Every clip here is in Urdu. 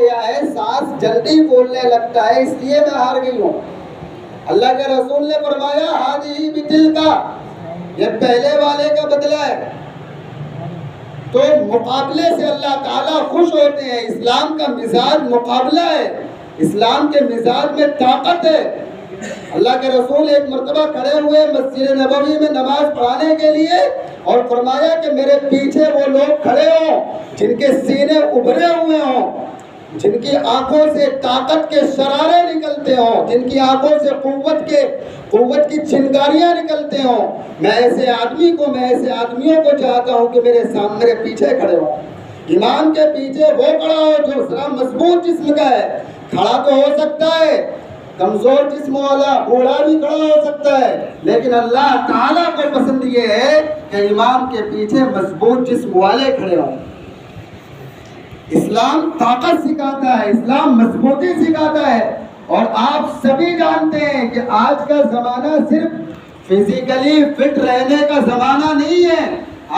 گیا ہے، سانس جلدی بولنے لگتا ہے، اس لیے میں ہار گئی ہوں۔ اللہ کے رسول نے فرمایا ہادی بتل کا، یہ پہلے والے کا بدلہ ہے۔ تو مقابلے سے اللہ تعالیٰ خوش ہوتے ہیں۔ اسلام کا مزاج مقابلہ ہے، اسلام کے مزاج میں طاقت ہے۔ اللہ کے رسول ایک مرتبہ کھڑے ہوئے مسجد نبوی میں نماز پڑھانے کے لیے اور فرمایا کہ میرے پیچھے وہ لوگ کھڑے ہوں جن کے سینے ابھرے ہوئے ہوں، جن کی آنکھوں سے طاقت کے شرارے نکلتے ہوں، جن کی آنکھوں سے قوت کی چنگاریاں نکلتے ہوں۔ میں ایسے آدمیوں کو چاہتا ہوں کہ میرے سامنے پیچھے کھڑے ہوں۔ امام کے پیچھے وہ کھڑا ہو جو ذرا مضبوط جسم کا ہے، کھڑا تو ہو سکتا ہے، کمزور جسم والا بوڑھا بھی کھڑا ہو سکتا ہے، لیکن اللہ تعالیٰ کو پسند یہ ہے کہ امام کے پیچھے مضبوط جسم والے کھڑے ہوں۔ اسلام طاقت سکھاتا ہے، اسلام مضبوطی سکھاتا ہے۔ اور آپ سبھی جانتے ہیں کہ آج کا زمانہ صرف فزیکلی فٹ رہنے کا زمانہ نہیں ہے،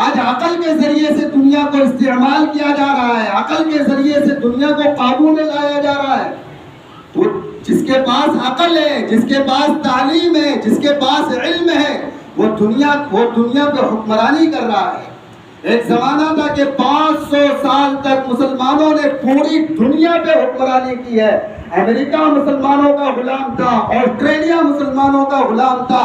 آج عقل کے ذریعے سے دنیا کو استعمال کیا جا رہا ہے، عقل کے ذریعے سے دنیا کو قابو میں لایا جا رہا ہے۔ تو جس کے پاس عقل ہے، جس کے پاس تعلیم ہے، جس کے پاس علم ہے، وہ دنیا پہ حکمرانی کر رہا ہے۔ ایک زمانہ تھا کہ 500 سال تک مسلمانوں نے پوری دنیا پہ حکمرانی کی ہے۔ امریکہ مسلمانوں کا غلام تھا، آسٹریلیا مسلمانوں کا غلام تھا،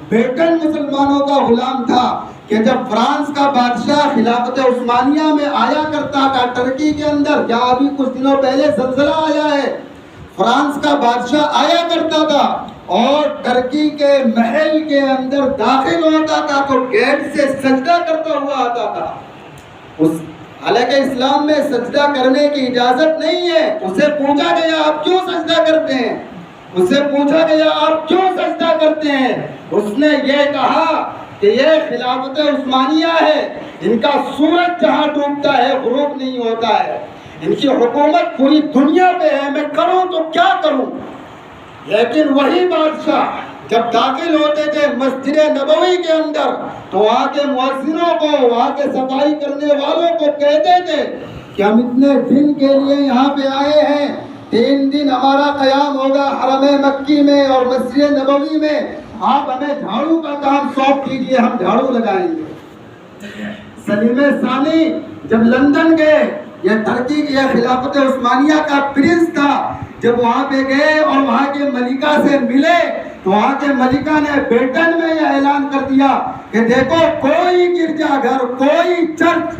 برٹن مسلمانوں کا غلام تھا۔ کہ جب فرانس کا بادشاہ خلافت عثمانیہ میں آیا کرتا تھا ترکی کے اندر، جہاں ابھی کچھ دنوں پہلے زلزلہ آیا ہے، فرانس کا بادشاہ آیا کرتا تھا اور ترکی کے محل کے اندر داخل ہوتا تھا تو گیٹ سے سجدہ کرتا ہوا آتا تھا۔ حالانکہ اسلام میں سجدہ کرنے کی اجازت نہیں ہے۔ اسے پوچھا گیا آپ کیوں سجدہ کرتے ہیں؟ اسے پوچھا گیا آپ کیوں سجدہ کرتے ہیں؟ اس نے یہ کہا کہ یہ خلافت عثمانیہ ہے، ان کا سورج جہاں ڈوبتا ہے غروب نہیں ہوتا ہے، ان کی حکومت پوری دنیا پہ ہے، میں کروں تو کیا کروں؟ لیکن وہی بادشاہ جب داخل ہوتے تھے مسجد نبوی کے اندر تو وہاں کے مؤذنوں کو، وہاں کے صفائی کرنے والوں کو کہتے تھے کہ ہم اتنے دن کے لیے یہاں پہ آئے ہیں، 3 دن ہمارا قیام ہوگا حرم مکی میں اور مسجد نبوی میں، آپ ہمیں جھاڑو کا کام سونپ دیجیے، ہم جھاڑو لگائیں گے۔ سلیم ثانی جب لندن گئے، یہ ترکی کی خلافت عثمانیہ کا پرنس تھا، جب وہاں پہ گئے اور وہاں کے ملکہ سے ملے تو وہاں کے ملکہ نے برٹن میں یہ اعلان کر دیا کہ دیکھو کوئی گرجا گھر، کوئی چرچ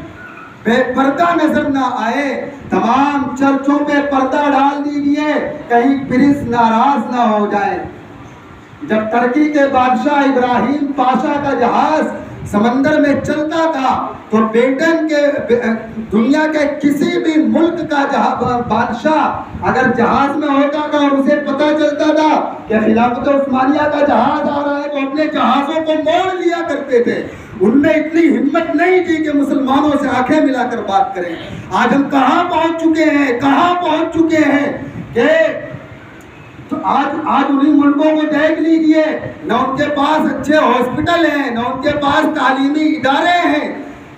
بے پردہ نظر نہ آئے، تمام چرچوں پہ پردہ ڈال دیجیے، کہیں پرنس ناراض نہ ہو جائے۔ جب ترکی کے بادشاہ ابراہیم پاشا کا جہاز سمندر میں چلتا تھا تو برٹن کے دنیا کے کسی بھی ملک کا بادشاہ اگر جہاز میں ہوتا تھا اور اسے پتہ چلتا تھا کہ خلافت عثمانیہ کا جہاز آ رہا ہے تو اپنے جہازوں کو موڑ لیا کرتے تھے۔ ان میں اتنی ہمت نہیں تھی کہ مسلمانوں سے آنکھیں ملا کر بات کریں۔ آج ہم کہاں پہنچ چکے ہیں کہ تو آج انہی ملکوں کو دیکھ لیجئے، نہ ان کے پاس اچھے ہاسپٹل ہیں، نہ ان کے پاس تعلیمی ادارے ہیں۔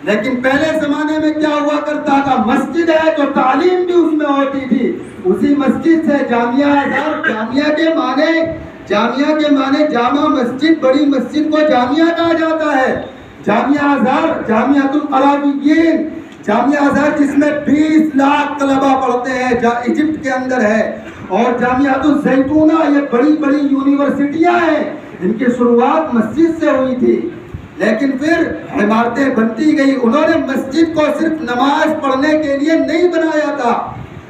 لیکن پہلے زمانے میں کیا ہوا کرتا تھا؟ مسجد ہے تو تعلیم بھی اس میں ہوتی تھی۔ اسی مسجد سے جامعہ ازہر، جامعہ کے معنی جامع مسجد، بڑی مسجد کو جامعہ کہا جاتا ہے۔ جامعہ ازہر، جامعۃ القرویین، جامعہ ازہر جس میں 20 لاکھ طلبہ پڑھتے ہیں، ایجپٹ کے اندر ہے، اور جامعۃ الزیتونہ، یہ بڑی بڑی یونیورسٹیاں ہیں، ان کی شروعات مسجد سے ہوئی تھی۔ لیکن پھر عمارتیں بنتی گئی۔ انہوں نے مسجد کو صرف نماز پڑھنے کے لیے نہیں بنایا تھا،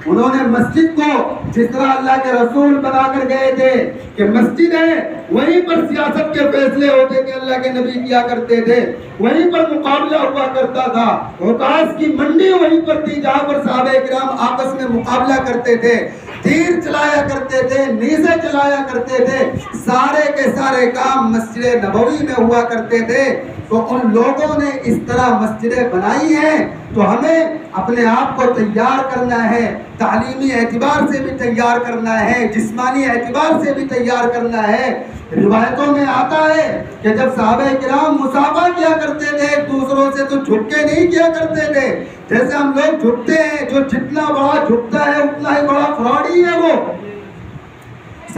انہوں نے مسجد کو جس طرح اللہ کے رسول بنا کر گئے تھے کہ مسجد ہے وہیں پر سیاست کے فیصلے ہوتے تھے، اللہ کے نبی کیا کرتے تھے، وہیں پر مقابلہ ہوا کرتا تھا۔ عکاظ کی منڈی وہیں پر تھی جہاں پر صحابہ کرام آپس میں مقابلہ کرتے تھے، تیر چلایا کرتے تھے، نیزے چلایا کرتے تھے، سارے کے سارے کام مسجد نبوی میں ہوا کرتے تھے۔ تو ان لوگوں نے اس طرح مسجدیں بنائی ہیں، تو ہمیں اپنے آپ کو تیار کرنا ہے، تعلیمی اعتبار سے بھی تیار کرنا ہے، جسمانی اعتبار سے بھی تیار کرنا ہے۔ روایتوں میں آتا ہے کہ جب صحابہ کرام مصافحہ کیا کرتے تھے ایک دوسروں سے تو جھک کے نہیں کیا کرتے تھے، جیسے ہم لوگ جھکتے ہیں، جو جتنا بڑا جھکتا ہے اتنا ہی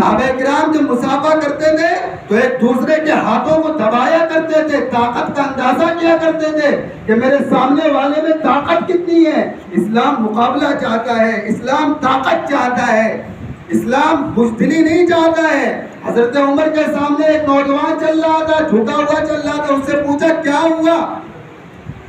صحابہ کرام جب مسافہ کرتے تھے تو ایک دوسرے کے ہاتھوں کو دبایا کرتے تھے، طاقت کا اندازہ کیا کرتے تھے کہ میرے سامنے والے میں طاقت کتنی ہے۔ اسلام مقابلہ چاہتا ہے، اسلام طاقت چاہتا ہے، اسلام بزدلی نہیں چاہتا ہے۔ حضرت عمر کے سامنے ایک نوجوان چل رہا تھا، جھکا ہوا چل رہا تھا، اس سے پوچھا کیا ہوا،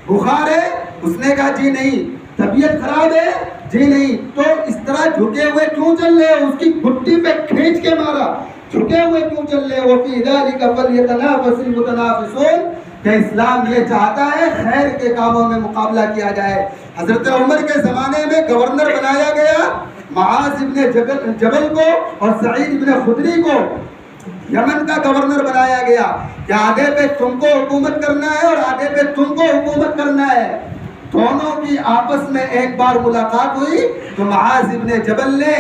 بخار ہے؟ اس نے کہا جی نہیں۔ طبیعت خراب ہے؟ جی نہیں۔ تو اس طرح جھکے ہوئے کیوں چل رہے ہو؟ اس کی گھٹی پہ کھینچ کے مارا، جھکے ہوئے کیوں چل رہے ہو؟ فی ذلک فلیتنافس المتنافسون، کہ اسلام یہ چاہتا ہے خیر کے کاموں میں مقابلہ کیا جائے۔ حضرت عمر کے زمانے میں گورنر بنایا گیا معاذ ابن جبل کو اور سعید ابن خدری کو، یمن کا گورنر بنایا گیا کہ آدھے پہ تم کو حکومت کرنا ہے اور آدھے پہ تم کو حکومت کرنا ہے۔ دونوں کی آپس میں ایک بار ملاقات ہوئی تو معاذ ابن جبل نے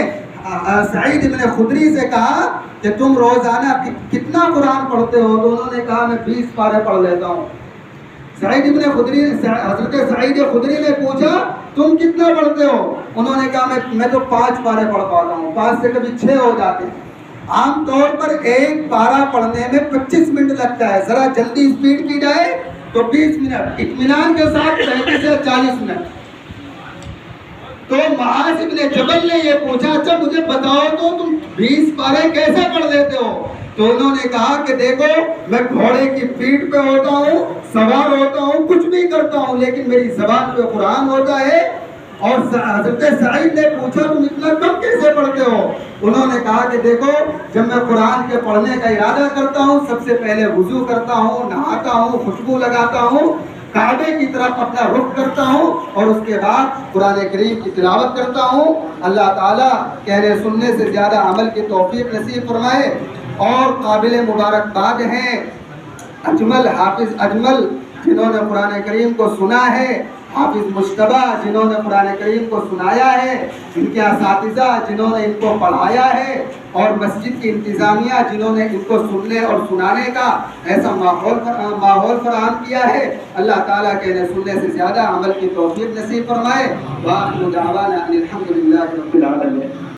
سعید ابن خدری سے کہا کہ تم روزانہ کتنا قرآن پڑھتے ہو؟ دونوں نے کہا میں 20 پارے پڑھ لیتا ہوں۔ حضرت سعید خدری نے پوچھا تم کتنا پڑھتے ہو؟ انہوں نے کہا میں تو 5 پارے پڑھ پاتا ہوں، 5 سے کبھی 6 ہو جاتے ہیں۔ عام طور پر ایک پارہ پڑھنے میں 25 منٹ لگتا ہے، ذرا جلدی اسپیڈ کی جائے تو 20 منٹ، اطمینان کے ساتھ 35 سے 40 منٹ۔ تو معاذ ابن جبل نے یہ پوچھا اچھا مجھے بتاؤ تو تم 20 پارے کیسے پڑھ لیتے ہو؟ تو انہوں نے کہا کہ دیکھو میں گھوڑے کی پیٹھ پہ ہوتا ہوں، سوار ہوتا ہوں، کچھ بھی کرتا ہوں، لیکن میری زبان پہ قرآن ہوتا ہے۔ اور حضرت سعید نے پوچھا تم اتنا کم کیسے پڑھتے ہو؟ انہوں نے کہا کہ دیکھو جب میں قرآن کے پڑھنے کا ارادہ کرتا ہوں سب سے پہلے وضو کرتا ہوں، نہاتا ہوں، خوشبو لگاتا ہوں، کعبے کی طرف اپنا رخ کرتا ہوں اور اس کے بعد قرآن کریم کی تلاوت کرتا ہوں۔ اللہ تعالیٰ کہنے سننے سے زیادہ عمل کی توفیق نصیب فرمائے۔ اور قابل مبارکباد ہیں اجمل حافظ اجمل جنہوں نے قرآن کریم کو سنا ہے، حافظ مشتبہ جنہوں نے قرآن کریم کو سنایا ہے، ان کے اساتذہ جنہوں نے ان کو پڑھایا ہے، اور مسجد کی انتظامیہ جنہوں نے ان کو سننے اور سنانے کا ایسا ماحول فراہم کیا ہے۔ اللہ تعالیٰ کے سننے سے زیادہ عمل کی توفیق نصیب فرمائے۔ وآخر دعوانا ان الحمد للہ رب العالمین۔